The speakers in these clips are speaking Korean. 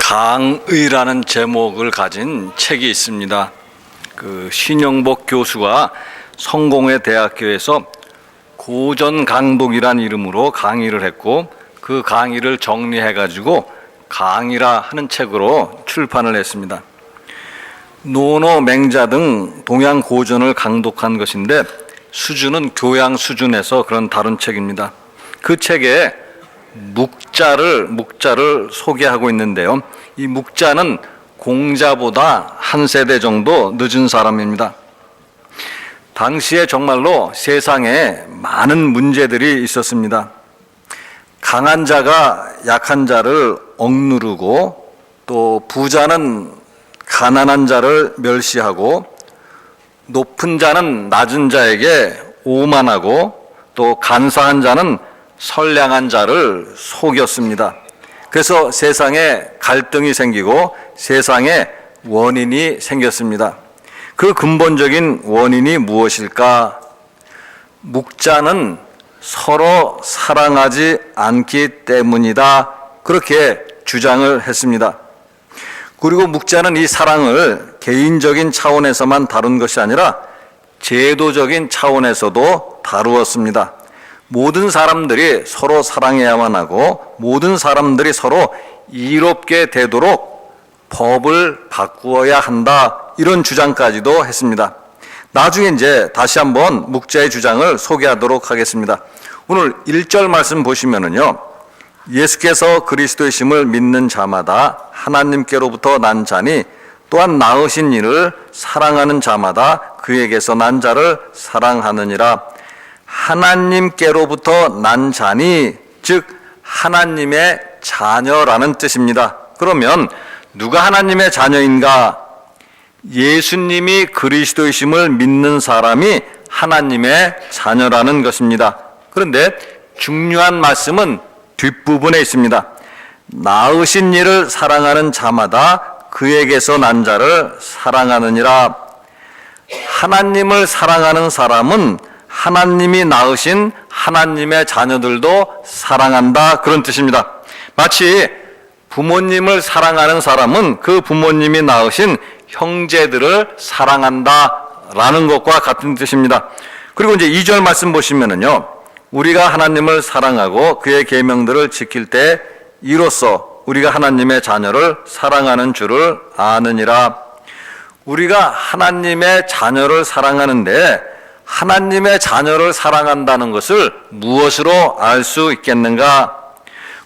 강의라는 제목을 가진 책이 있습니다. 신영복 교수가 성공회 대학교에서 고전강독이란 이름으로 강의를 했고, 그 강의를 정리해가지고 강의라 하는 책으로 출판을 했습니다. 노노, 맹자 등 동양 고전을 강독한 것인데 수준은 교양 수준에서 그런 다룬 책입니다. 그 책에 묵자를 소개하고 있는데요. 이 묵자는 공자보다 한 세대 정도 늦은 사람입니다. 당시에 정말로 세상에 많은 문제들이 있었습니다. 강한 자가 약한 자를 억누르고, 또 부자는 가난한 자를 멸시하고, 높은 자는 낮은 자에게 오만하고, 또 간사한 자는 선량한 자를 속였습니다. 그래서 세상에 갈등이 생기고 세상에 원인이 생겼습니다. 그 근본적인 원인이 무엇일까? 묵자는 서로 사랑하지 않기 때문이다, 그렇게 주장을 했습니다. 그리고 묵자는 이 사랑을 개인적인 차원에서만 다룬 것이 아니라 제도적인 차원에서도 다루었습니다. 모든 사람들이 서로 사랑해야만 하고 모든 사람들이 서로 이롭게 되도록 법을 바꾸어야 한다, 이런 주장까지도 했습니다. 나중에 이제 다시 한번 묵자의 주장을 소개하도록 하겠습니다. 오늘 1절 말씀 보시면은요, 예수께서 그리스도이심을 믿는 자마다 하나님께로부터 난 자니 또한 낳으신 이를 사랑하는 자마다 그에게서 난 자를 사랑하느니라. 하나님께로부터 난 자니, 즉 하나님의 자녀라는 뜻입니다. 그러면 누가 하나님의 자녀인가? 예수님이 그리스도이심을 믿는 사람이 하나님의 자녀라는 것입니다. 그런데 중요한 말씀은 뒷부분에 있습니다. 낳으신 이를 사랑하는 자마다 그에게서 난 자를 사랑하느니라. 하나님을 사랑하는 사람은 하나님이 낳으신 하나님의 자녀들도 사랑한다, 그런 뜻입니다. 마치 부모님을 사랑하는 사람은 그 부모님이 낳으신 형제들을 사랑한다 라는 것과 같은 뜻입니다. 그리고 이제 2절 말씀 보시면은요, 우리가 하나님을 사랑하고 그의 계명들을 지킬 때 이로써 우리가 하나님의 자녀를 사랑하는 줄을 아느니라. 우리가 하나님의 자녀를 사랑하는데 하나님의 자녀를 사랑한다는 것을 무엇으로 알 수 있겠는가?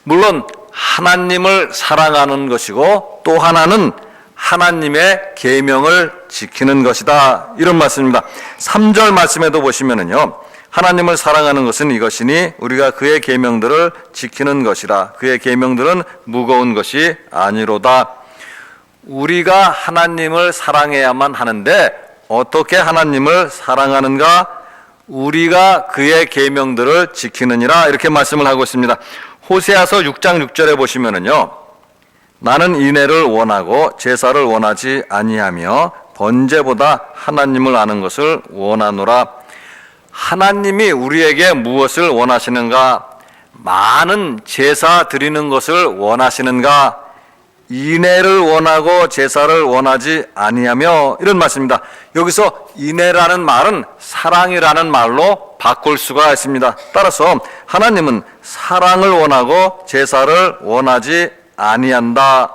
물론 하나님을 사랑하는 것이고 또 하나는 하나님의 계명을 지키는 것이다, 이런 말씀입니다. 3절 말씀에도 보시면은요, 하나님을 사랑하는 것은 이것이니 우리가 그의 계명들을 지키는 것이라. 그의 계명들은 무거운 것이 아니로다. 우리가 하나님을 사랑해야만 하는데 어떻게 하나님을 사랑하는가? 우리가 그의 계명들을 지키느니라, 이렇게 말씀을 하고 있습니다. 호세아서 6장 6절에 보시면은요, 나는 인애를 원하고 제사를 원하지 아니하며 번제보다 하나님을 아는 것을 원하노라. 하나님이 우리에게 무엇을 원하시는가? 많은 제사 드리는 것을 원하시는가? 인애를 원하고 제사를 원하지 아니하며, 이런 말씀입니다. 여기서 인애라는 말은 사랑이라는 말로 바꿀 수가 있습니다. 따라서 하나님은 사랑을 원하고 제사를 원하지 아니한다.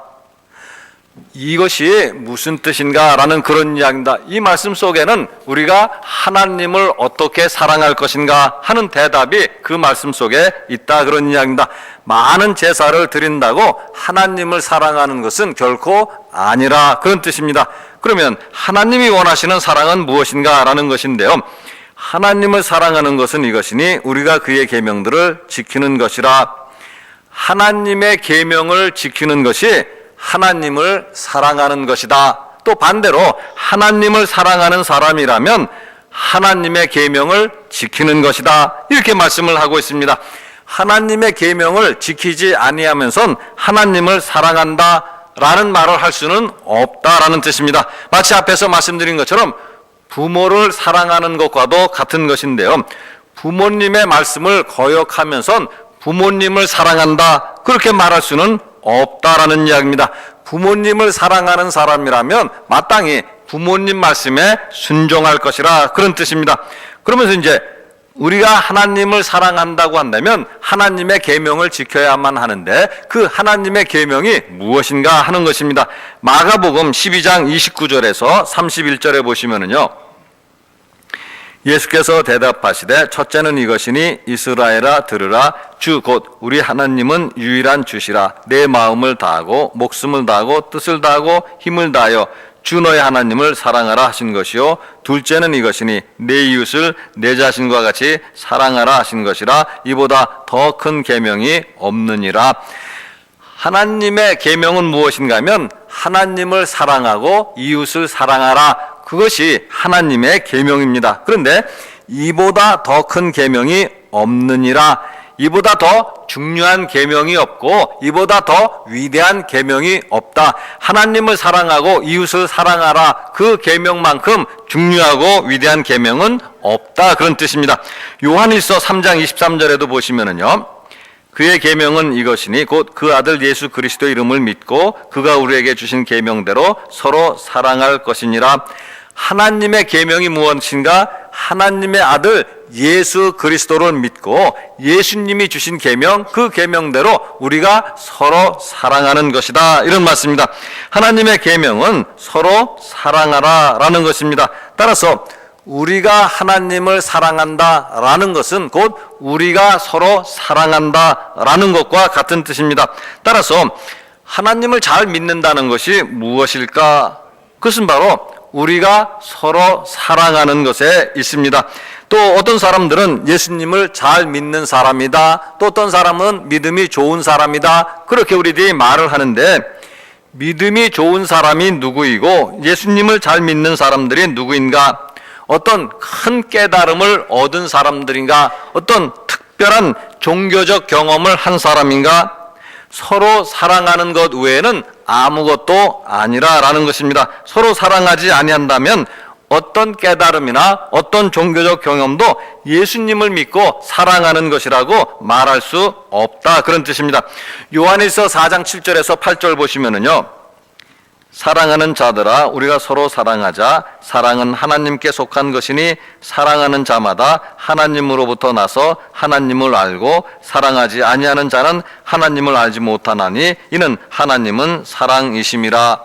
이것이 무슨 뜻인가 라는 그런 이야기입니다. 이 말씀 속에는 우리가 하나님을 어떻게 사랑할 것인가 하는 대답이 그 말씀 속에 있다, 그런 이야기입니다. 많은 제사를 드린다고 하나님을 사랑하는 것은 결코 아니라, 그런 뜻입니다. 그러면 하나님이 원하시는 사랑은 무엇인가 라는 것인데요, 하나님을 사랑하는 것은 이것이니 우리가 그의 계명들을 지키는 것이라. 하나님의 계명을 지키는 것이 하나님을 사랑하는 것이다. 또 반대로 하나님을 사랑하는 사람이라면 하나님의 계명을 지키는 것이다, 이렇게 말씀을 하고 있습니다. 하나님의 계명을 지키지 아니하면선 하나님을 사랑한다 라는 말을 할 수는 없다라는 뜻입니다. 마치 앞에서 말씀드린 것처럼 부모를 사랑하는 것과도 같은 것인데요, 부모님의 말씀을 거역하면선 부모님을 사랑한다, 그렇게 말할 수는 없다라는 이야기입니다. 부모님을 사랑하는 사람이라면 마땅히 부모님 말씀에 순종할 것이라 그런 뜻입니다. 그러면서 이제 우리가 하나님을 사랑한다고 한다면 하나님의 계명을 지켜야만 하는데 그 하나님의 계명이 무엇인가 하는 것입니다. 마가복음 12장 29절에서 31절에 보시면은요. 예수께서 대답하시되 첫째는 이것이니 이스라엘아 들으라 주 곧 우리 하나님은 유일한 주시라 내 마음을 다하고 목숨을 다하고 뜻을 다하고 힘을 다하여 주 너의 하나님을 사랑하라 하신 것이요 둘째는 이것이니 내 이웃을 내 자신과 같이 사랑하라 하신 것이라 이보다 더 큰 계명이 없느니라. 하나님의 계명은 무엇인가 하면 하나님을 사랑하고 이웃을 사랑하라, 그것이 하나님의 계명입니다. 그런데 이보다 더 큰 계명이 없느니라. 이보다 더 중요한 계명이 없고 이보다 더 위대한 계명이 없다. 하나님을 사랑하고 이웃을 사랑하라, 그 계명만큼 중요하고 위대한 계명은 없다, 그런 뜻입니다. 요한일서 3장 23절에도 보시면은요. 그의 계명은 이것이니 곧 그 아들 예수 그리스도의 이름을 믿고 그가 우리에게 주신 계명대로 서로 사랑할 것이니라. 하나님의 계명이 무엇인가? 하나님의 아들 예수 그리스도를 믿고 예수님이 주신 계명, 그 계명대로 우리가 서로 사랑하는 것이다, 이런 말씀입니다. 하나님의 계명은 서로 사랑하라라는 것입니다. 따라서 우리가 하나님을 사랑한다라는 것은 곧 우리가 서로 사랑한다라는 것과 같은 뜻입니다. 따라서 하나님을 잘 믿는다는 것이 무엇일까? 그것은 바로 우리가 서로 사랑하는 것에 있습니다. 또 어떤 사람들은 예수님을 잘 믿는 사람이다, 또 어떤 사람은 믿음이 좋은 사람이다, 그렇게 우리들이 말을 하는데 믿음이 좋은 사람이 누구이고 예수님을 잘 믿는 사람들이 누구인가? 어떤 큰 깨달음을 얻은 사람들인가? 어떤 특별한 종교적 경험을 한 사람인가? 서로 사랑하는 것 외에는 아무것도 아니라라는 것입니다. 서로 사랑하지 아니한다면 어떤 깨달음이나 어떤 종교적 경험도 예수님을 믿고 사랑하는 것이라고 말할 수 없다, 그런 뜻입니다. 요한일서 4장 7절에서 8절 보시면은요. 사랑하는 자들아 우리가 서로 사랑하자. 사랑은 하나님께 속한 것이니 사랑하는 자마다 하나님으로부터 나서 하나님을 알고 사랑하지 아니하는 자는 하나님을 알지 못하나니 이는 하나님은 사랑이심이라.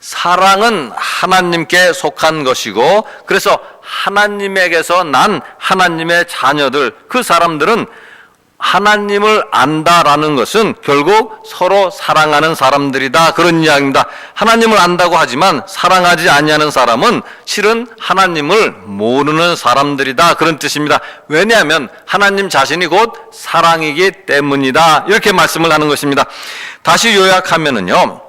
사랑은 하나님께 속한 것이고 그래서 하나님에게서 난 하나님의 자녀들, 그 사람들은 하나님을 안다라는 것은 결국 서로 사랑하는 사람들이다, 그런 이야기입니다. 하나님을 안다고 하지만 사랑하지 아니하는 사람은 실은 하나님을 모르는 사람들이다, 그런 뜻입니다. 왜냐하면 하나님 자신이 곧 사랑이기 때문이다, 이렇게 말씀을 하는 것입니다. 다시 요약하면은요,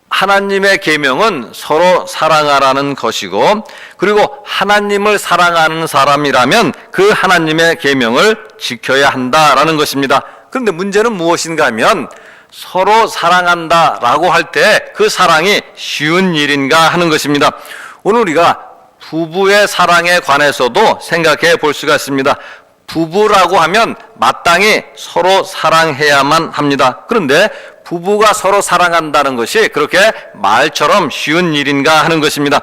하나님의 계명은 서로 사랑하라는 것이고 그리고 하나님을 사랑하는 사람이라면 그 하나님의 계명을 지켜야 한다라는 것입니다. 그런데 문제는 무엇인가 하면 서로 사랑한다라고 할 때 그 사랑이 쉬운 일인가 하는 것입니다. 오늘 우리가 부부의 사랑에 관해서도 생각해 볼 수가 있습니다. 부부라고 하면 마땅히 서로 사랑해야만 합니다. 그런데 부부가 서로 사랑한다는 것이 그렇게 말처럼 쉬운 일인가 하는 것입니다.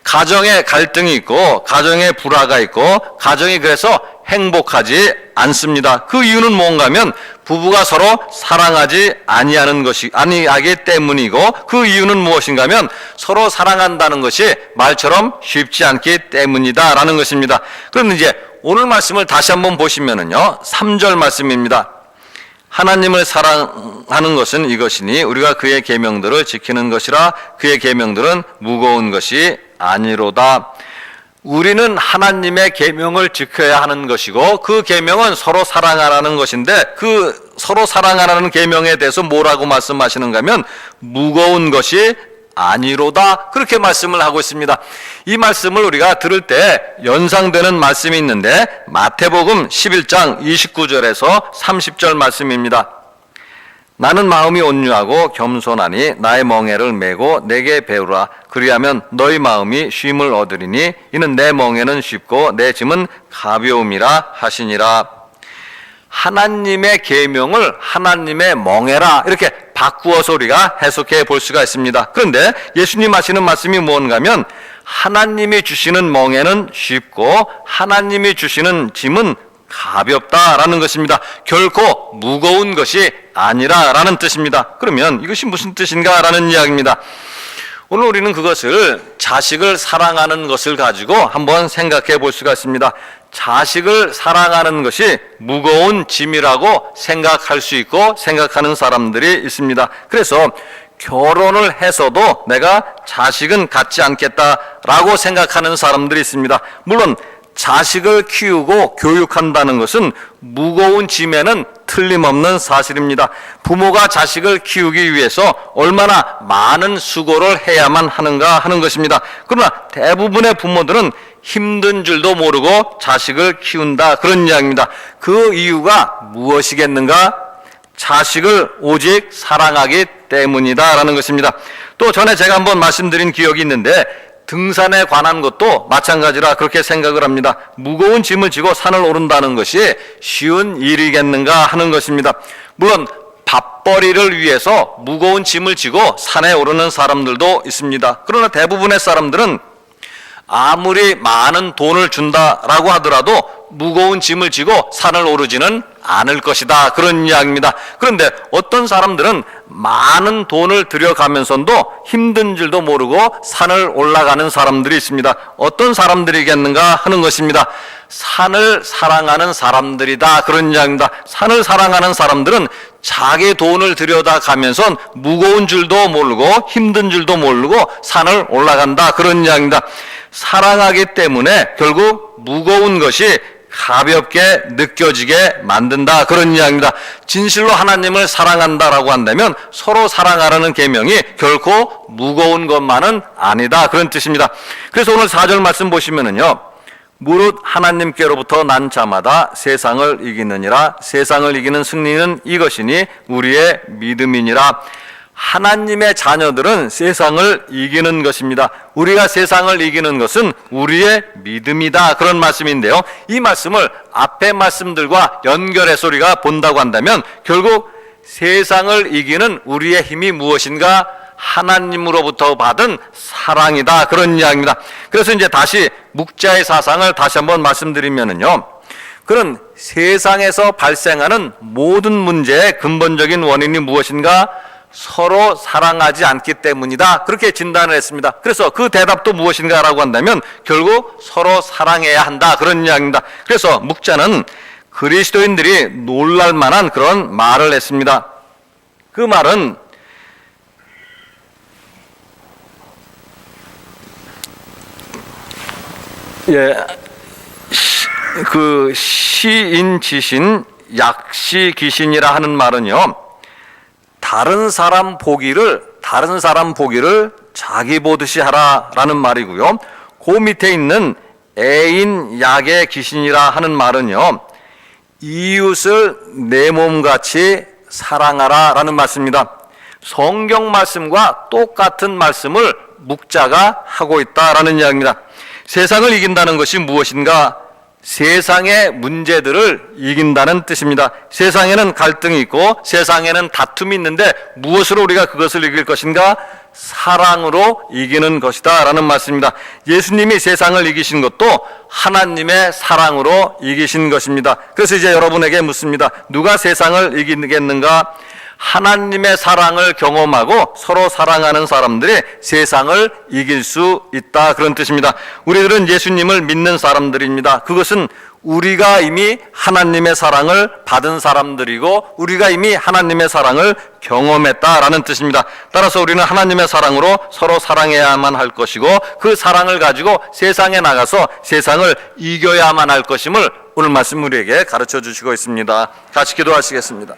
가정에 갈등이 있고 가정에 불화가 있고 가정이 그래서 행복하지 않습니다. 그 이유는 뭔가 하면 부부가 서로 사랑하지 아니하기 때문이고 그 이유는 무엇인가 하면 서로 사랑한다는 것이 말처럼 쉽지 않기 때문이다라는 것입니다. 그럼 이제 오늘 말씀을 다시 한번 보시면은요, 3절 말씀입니다. 하나님을 사랑하는 것은 이것이니 우리가 그의 계명들을 지키는 것이라. 그의 계명들은 무거운 것이 아니로다. 우리는 하나님의 계명을 지켜야 하는 것이고 그 계명은 서로 사랑하라는 것인데 그 서로 사랑하라는 계명에 대해서 뭐라고 말씀하시는가 하면 무거운 것이 아니로다, 그렇게 말씀을 하고 있습니다. 이 말씀을 우리가 들을 때 연상되는 말씀이 있는데 마태복음 11장 29절에서 30절 말씀입니다. 나는 마음이 온유하고 겸손하니 나의 멍에를 메고 내게 배우라. 그리하면 너희 마음이 쉼을 얻으리니 이는 내 멍에는 쉽고 내 짐은 가벼움이라 하시니라. 하나님의 계명을 하나님의 멍에라, 이렇게 바꾸어서 우리가 해석해 볼 수가 있습니다. 그런데 예수님 하시는 말씀이 무언가 하면 하나님이 주시는 멍에는 쉽고 하나님이 주시는 짐은 가볍다라는 것입니다. 결코 무거운 것이 아니라라는 뜻입니다. 그러면 이것이 무슨 뜻인가라는 이야기입니다. 오늘 우리는 그것을 자식을 사랑하는 것을 가지고 한번 생각해 볼 수가 있습니다. 자식을 사랑하는 것이 무거운 짐이라고 생각할 수 있고 생각하는 사람들이 있습니다. 그래서 결혼을 해서도 내가 자식은 갖지 않겠다라고 생각하는 사람들이 있습니다. 물론 자식을 키우고 교육한다는 것은 무거운 짐에는 틀림없는 사실입니다. 부모가 자식을 키우기 위해서 얼마나 많은 수고를 해야만 하는가 하는 것입니다. 그러나 대부분의 부모들은 힘든 줄도 모르고 자식을 키운다, 그런 이야기입니다. 그 이유가 무엇이겠는가? 자식을 오직 사랑하기 때문이다라는 것입니다. 또 전에 제가 한번 말씀드린 기억이 있는데 등산에 관한 것도 마찬가지라 그렇게 생각을 합니다. 무거운 짐을 지고 산을 오른다는 것이 쉬운 일이겠는가 하는 것입니다. 물론 밥벌이를 위해서 무거운 짐을 지고 산에 오르는 사람들도 있습니다. 그러나 대부분의 사람들은 아무리 많은 돈을 준다라고 하더라도 무거운 짐을 지고 산을 오르지는 않을 것이다, 그런 이야기입니다. 그런데 어떤 사람들은 많은 돈을 들여가면서도 힘든 줄도 모르고 산을 올라가는 사람들이 있습니다. 어떤 사람들이겠는가 하는 것입니다. 산을 사랑하는 사람들이다, 그런 이야기입니다. 산을 사랑하는 사람들은 자기 돈을 들여다가면서 무거운 줄도 모르고 힘든 줄도 모르고 산을 올라간다, 그런 이야기입니다. 사랑하기 때문에 결국 무거운 것이 가볍게 느껴지게 만든다, 그런 이야기입니다. 진실로 하나님을 사랑한다라고 한다면 서로 사랑하라는 계명이 결코 무거운 것만은 아니다, 그런 뜻입니다. 그래서 오늘 4절 말씀 보시면은요, 무릇 하나님께로부터 난 자마다 세상을 이기느니라. 세상을 이기는 승리는 이것이니 우리의 믿음이니라. 하나님의 자녀들은 세상을 이기는 것입니다. 우리가 세상을 이기는 것은 우리의 믿음이다, 그런 말씀인데요, 이 말씀을 앞의 말씀들과 연결해서 우리가 본다고 한다면 결국 세상을 이기는 우리의 힘이 무엇인가? 하나님으로부터 받은 사랑이다, 그런 이야기입니다. 그래서 이제 다시 묵자의 사상을 다시 한번 말씀드리면은요, 그런 세상에서 발생하는 모든 문제의 근본적인 원인이 무엇인가? 서로 사랑하지 않기 때문이다, 그렇게 진단을 했습니다. 그래서 그 대답도 무엇인가라고 한다면 결국 서로 사랑해야 한다, 그런 이야기입니다. 그래서 묵자는 그리스도인들이 놀랄 만한 그런 말을 했습니다. 그 말은 그 시인지신 약시귀신이라 하는 말은요, 다른 사람 보기를 자기 보듯이 하라라는 말이고요, 그 밑에 있는 애인 약의 귀신이라 하는 말은요, 이웃을 내 몸같이 사랑하라라는 말씀입니다. 성경 말씀과 똑같은 말씀을 묵자가 하고 있다라는 이야기입니다. 세상을 이긴다는 것이 무엇인가? 세상의 문제들을 이긴다는 뜻입니다. 세상에는 갈등이 있고 세상에는 다툼이 있는데 무엇으로 우리가 그것을 이길 것인가? 사랑으로 이기는 것이다 라는 말씀입니다. 예수님이 세상을 이기신 것도 하나님의 사랑으로 이기신 것입니다. 그래서 이제 여러분에게 묻습니다. 누가 세상을 이기겠는가? 하나님의 사랑을 경험하고 서로 사랑하는 사람들이 세상을 이길 수 있다, 그런 뜻입니다. 우리들은 예수님을 믿는 사람들입니다. 그것은 우리가 이미 하나님의 사랑을 받은 사람들이고 우리가 이미 하나님의 사랑을 경험했다라는 뜻입니다. 따라서 우리는 하나님의 사랑으로 서로 사랑해야만 할 것이고 그 사랑을 가지고 세상에 나가서 세상을 이겨야만 할 것임을 오늘 말씀 우리에게 가르쳐 주시고 있습니다. 같이 기도하시겠습니다.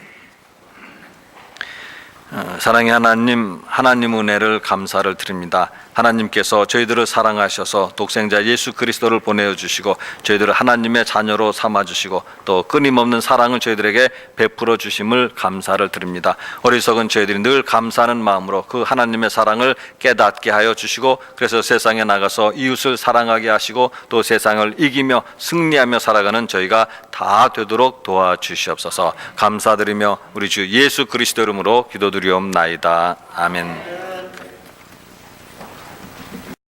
사랑의 하나님, 하나님 은혜를 감사를 드립니다. 하나님께서 저희들을 사랑하셔서 독생자 예수 그리스도를 보내주시고 저희들을 하나님의 자녀로 삼아주시고 또 끊임없는 사랑을 저희들에게 베풀어 주심을 감사를 드립니다. 어리석은 저희들이 늘 감사하는 마음으로 그 하나님의 사랑을 깨닫게 하여 주시고 그래서 세상에 나가서 이웃을 사랑하게 하시고 또 세상을 이기며 승리하며 살아가는 저희가 다 되도록 도와주시옵소서. 감사드리며 우리 주 예수 그리스도 이름으로 기도드리옵나이다. 아멘.